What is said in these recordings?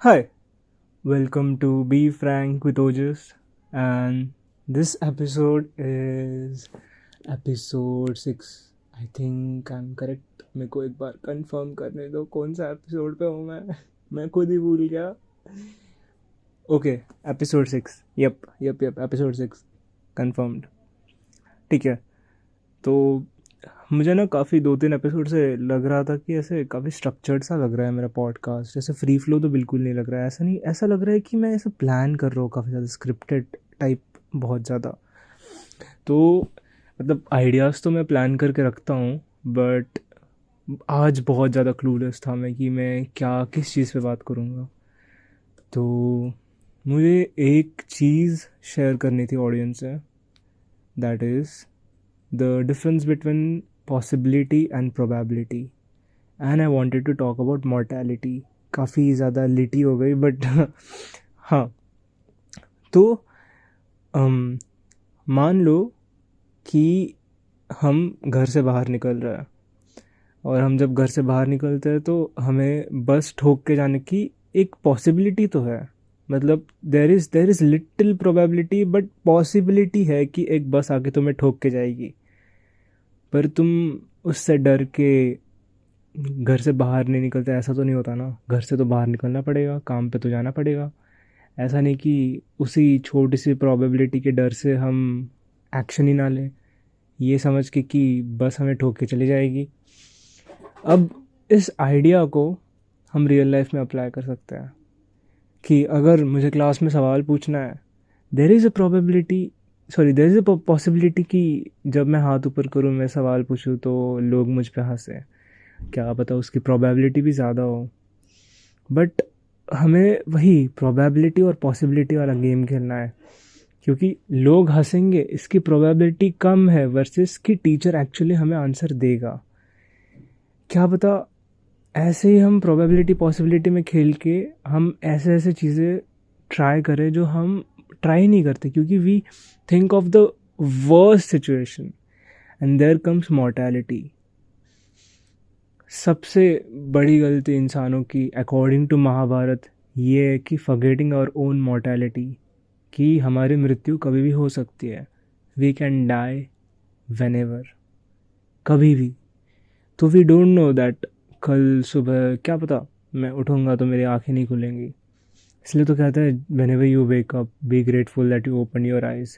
Hi, welcome to Be Frank with Ojas, and this episode is episode 6. I think I'm correct. मेरे को एक बार confirm करने दो कौन सा एपिसोड पे हूँ मैं खुद ही भूल गया. Okay, episode 6. Yep episode 6 confirmed. ठीक है. तो मुझे ना काफ़ी 2-3 एपिसोड से लग रहा था कि ऐसे काफ़ी स्ट्रक्चर्ड सा लग रहा है मेरा पॉडकास्ट. जैसे फ्री फ्लो तो बिल्कुल नहीं लग रहा है. ऐसा नहीं, ऐसा लग रहा है कि मैं ऐसे प्लान कर रहा हूँ काफ़ी ज़्यादा स्क्रिप्टेड टाइप, बहुत ज़्यादा. तो मतलब आइडियाज़ तो मैं प्लान करके रखता हूँ, बट आज बहुत ज़्यादा क्लूलेस था मैं कि मैं क्या किस चीज़ पे बात करूँगा. तो मुझे एक चीज़ शेयर करनी थी ऑडियंस से. That is the difference between possibility and probability, and I wanted to talk about mortality. काफ़ी ज़्यादा लिटी हो गई बट हाँ. तो मान लो कि हम घर से बाहर निकल रहे हैं, और हम जब घर से बाहर निकलते हैं तो हमें बस ठोक के जाने की एक पॉसिबिलिटी तो है. मतलब there is little probability, but possibility है कि एक बस आके तुम्हें ठोक के जाएगी. पर तुम उससे डर के घर से बाहर नहीं निकलते. ऐसा तो नहीं होता ना. घर से तो बाहर निकलना पड़ेगा, काम पे तो जाना पड़ेगा. ऐसा नहीं कि उसी छोटी सी प्रोबेबिलिटी के डर से हम एक्शन ही ना लें, ये समझ के कि बस हमें ठोक के चली जाएगी. अब इस आइडिया को हम रियल लाइफ में अप्लाई कर सकते हैं कि अगर मुझे क्लास में सवाल पूछना है, देर is a probability, sorry there is a possibility कि जब मैं हाथ ऊपर करूँ, मैं सवाल पूछूँ तो लोग मुझ पे हंसे. क्या पता उसकी प्रोबेबिलिटी भी ज़्यादा हो. बट हमें वही प्रोबेबिलिटी और पॉसिबिलिटी वाला गेम खेलना है, क्योंकि लोग हंसेंगे इसकी प्रोबेबिलिटी कम है वर्सेस कि टीचर एक्चुअली हमें आंसर देगा. क्या पता ऐसे ही हम प्रोबेबिलिटी पॉसिबिलिटी में खेल के हम ऐसे ऐसे चीज़ें ट्राई करें जो हम ट्राई नहीं करते, क्योंकि we think of the worst situation, and there comes mortality. सबसे बड़ी गलती इंसानों की अकॉर्डिंग टू महाभारत ये है कि फॉरगेटिंग आवर ओन मॉर्टैलिटी, कि हमारी मृत्यु कभी भी हो सकती है. We can die whenever, कभी भी. तो वी डोंट नो दैट कल सुबह क्या पता मैं उठूँगा तो मेरी आंखें नहीं खुलेंगी. इसलिए तो कहते हैं whenever you wake up be grateful that you open your eyes,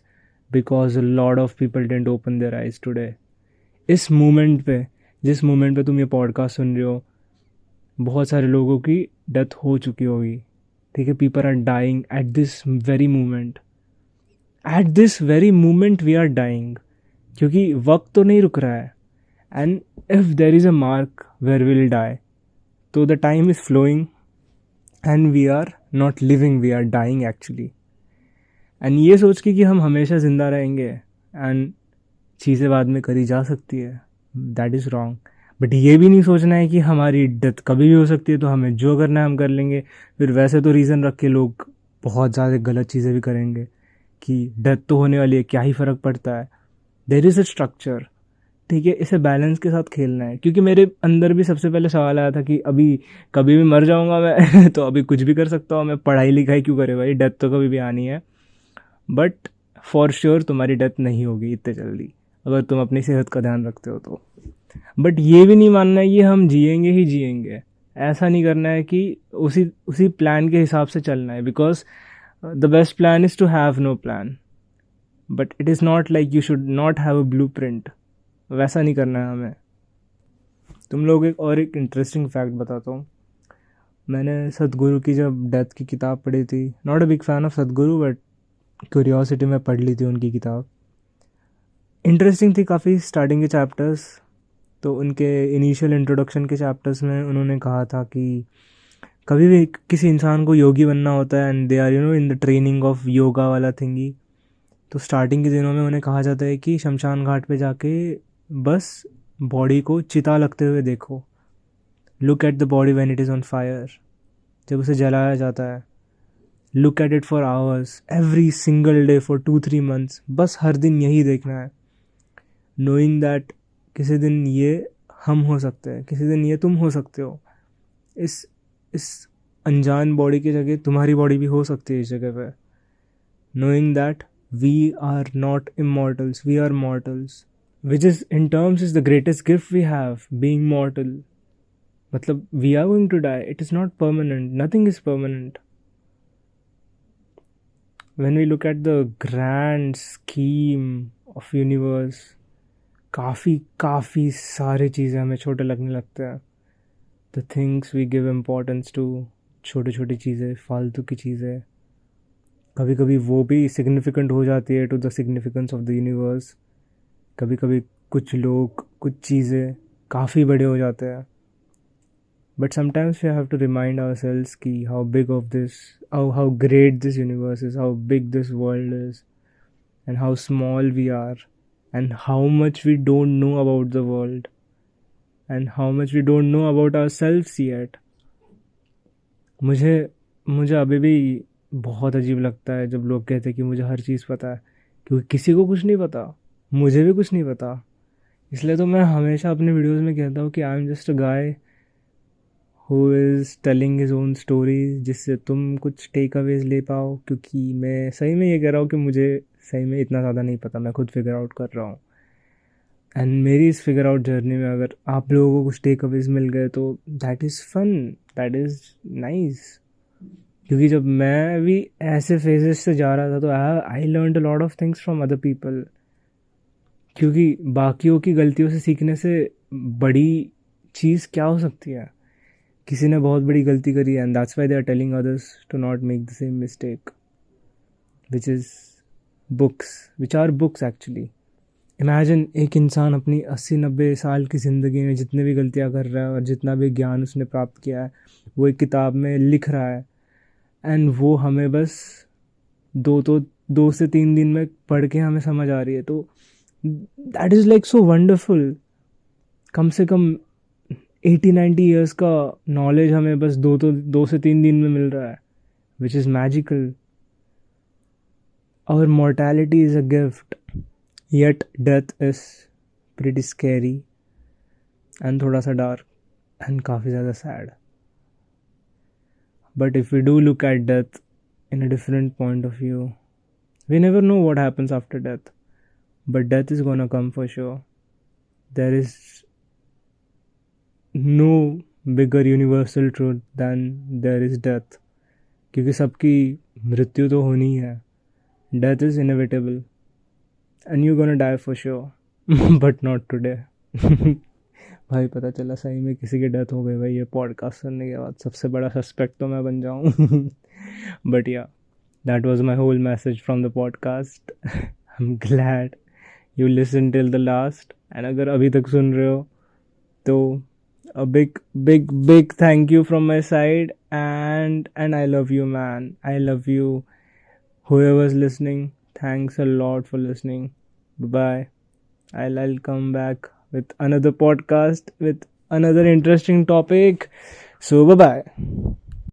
because a lot of people don't open their eyes today. इस मोमेंट पे, जिस मोमेंट पे तुम ये पॉडकास्ट सुन रहे हो, बहुत सारे लोगों की डेथ हो चुकी होगी. ठीक है, people are dying at this very moment. At this very moment we are dying, क्योंकि वक्त तो नहीं रुक रहा है. And if there is a mark where will die, तो the time is flowing and we are not living, we are dying actually. And ये सोच के कि हम हमेशा ज़िंदा रहेंगे एंड चीज़ें बाद में करी जा सकती है, दैट इज़ रॉन्ग. बट ये भी नहीं सोचना है कि हमारी डेथ कभी भी हो सकती है, तो हमें जो करना है हम कर लेंगे. फिर वैसे तो रीज़न रख के लोग बहुत ज़्यादा गलत चीज़ें भी करेंगे कि डेथ तो होने वाली है, क्या ही फ़र्क पड़ता है. देर इज़ अ स्ट्रक्चर. ठीक है, इसे बैलेंस के साथ खेलना है. क्योंकि मेरे अंदर भी सबसे पहले सवाल आया था कि अभी कभी भी मर जाऊंगा मैं तो अभी कुछ भी कर सकता हूँ मैं, पढ़ाई लिखाई क्यों करे भाई, डेथ तो कभी भी आनी है. बट फॉर श्योर तुम्हारी डेथ नहीं होगी इतने जल्दी, अगर तुम अपनी सेहत का ध्यान रखते हो तो. बट ये भी नहीं मानना है कि हम जिएंगे ही जिएंगे. ऐसा नहीं करना है कि उसी उसी प्लान के हिसाब से चलना है, because the best plan is to have no plan. But it is not like you should not have a blueprint. वैसा नहीं करना है हमें. तुम लोग एक इंटरेस्टिंग फैक्ट बताता हूँ. मैंने सदगुरु की जब डेथ की किताब पढ़ी थी, not a big fan of सदगुरु, बट क्यूरियोसिटी में पढ़ ली थी उनकी किताब. इंटरेस्टिंग थी काफ़ी स्टार्टिंग के चैप्टर्स. तो उनके इनिशियल इंट्रोडक्शन के चैप्टर्स में उन्होंने कहा था कि कभी भी किसी इंसान को योगी बनना होता है, and they are in the training of yoga वाला थिंगी. तो स्टार्टिंग के दिनों में उन्हें कहा जाता है कि शमशान घाट पे जाके बस बॉडी को चिता लगते हुए देखो. Look at the body when it is on fire. जब उसे जलाया जाता है, look at it for hours every single day for 2-3 months. बस हर दिन यही देखना है, नोइंग दैट किसी दिन ये हम हो सकते हैं, किसी दिन ये तुम हो सकते हो. इस इस अनजान बॉडी की जगह तुम्हारी बॉडी भी हो सकती है इस जगह पे. Knowing that we are not immortals, we are mortals, which is in terms is the greatest gift we have, being mortal. Matlab, we are going to die. It is not permanent. Nothing is permanent. When we look at the grand scheme of universe, काफ़ी सारे चीज़ें हमें छोटे लगने लगते हैं. The things we give importance to, छोटी छोटी चीज़ें, फालतू की चीज़ें, कभी कभी वो भी सिग्निफिकेंट हो जाती है to the significance of the universe. कभी कभी कुछ लोग, कुछ चीज़ें काफ़ी बड़े हो जाते हैं. But sometimes we have to remind ourselves कि how big of this, how great this universe is, how big this world is, and how small we are, and how much we don't know about the world, and how much we don't know about ourselves yet. मुझे अभी भी बहुत अजीब लगता है जब लोग कहते हैं कि मुझे हर चीज़ पता है, क्योंकि किसी को कुछ नहीं पता, मुझे भी कुछ नहीं पता. इसलिए तो मैं हमेशा अपने वीडियोस में कहता हूँ कि I am just a guy who is telling his own stories, जिससे तुम कुछ टेक अवेज ले पाओ. क्योंकि मैं सही में ये कह रहा हूँ कि मुझे सही में इतना ज़्यादा नहीं पता, मैं खुद फिगर आउट कर रहा हूँ. एंड मेरी इस फिगर आउट जर्नी में अगर आप लोगों को कुछ टेक अवेज मिल गए तो that is fun, that is nice. क्योंकि जब मैं भी ऐसे फेजेस से जा रहा था तो I learn a lot of things from other people. क्योंकि बाकियों की गलतियों से सीखने से बड़ी चीज़ क्या हो सकती है. किसी ने बहुत बड़ी गलती करी and that's why they are telling others to not make the same mistake, which is books, which are books actually. Imagine एक इंसान अपनी 80-90 साल की ज़िंदगी में जितने भी गलतियाँ कर रहा है और जितना भी ज्ञान उसने प्राप्त किया है वो एक किताब में लिख रहा है, एंड वो हमें बस 2 से 3 दिन में पढ़ के हमें समझ आ रही है. तो that is like so wonderful. कम से कम 80-90 ईयर्स का नॉलेज हमें बस 2 से 3 दिन में मिल रहा है, which is magical. Our mortality is a gift, yet death is pretty scary and थोड़ा सा डार्क and काफ़ी ज़्यादा sad. But if we do look at death in a different point of view, we never know what happens after death, but death is gonna come for sure. There is no bigger universal truth than there is death. क्योंकि सबकी मृत्यु तो होनी है. Death is inevitable and you're gonna die for sure, but not today. भाई पता चला सही में किसी की डेथ हो गई भाई ये पॉडकास्ट सुनने के बाद. सबसे बड़ा सस्पेक्ट तो मैं बन जाऊँ. But yeah, that was my whole message from the podcast. I am glad you listen till the last, and अगर अभी तक सुन रहे हो तो a big thank you from my side, and I love you, man. I love you, whoever's listening. Thanks a lot for listening. Bye. I'll come back with another podcast with another interesting topic. So bye bye.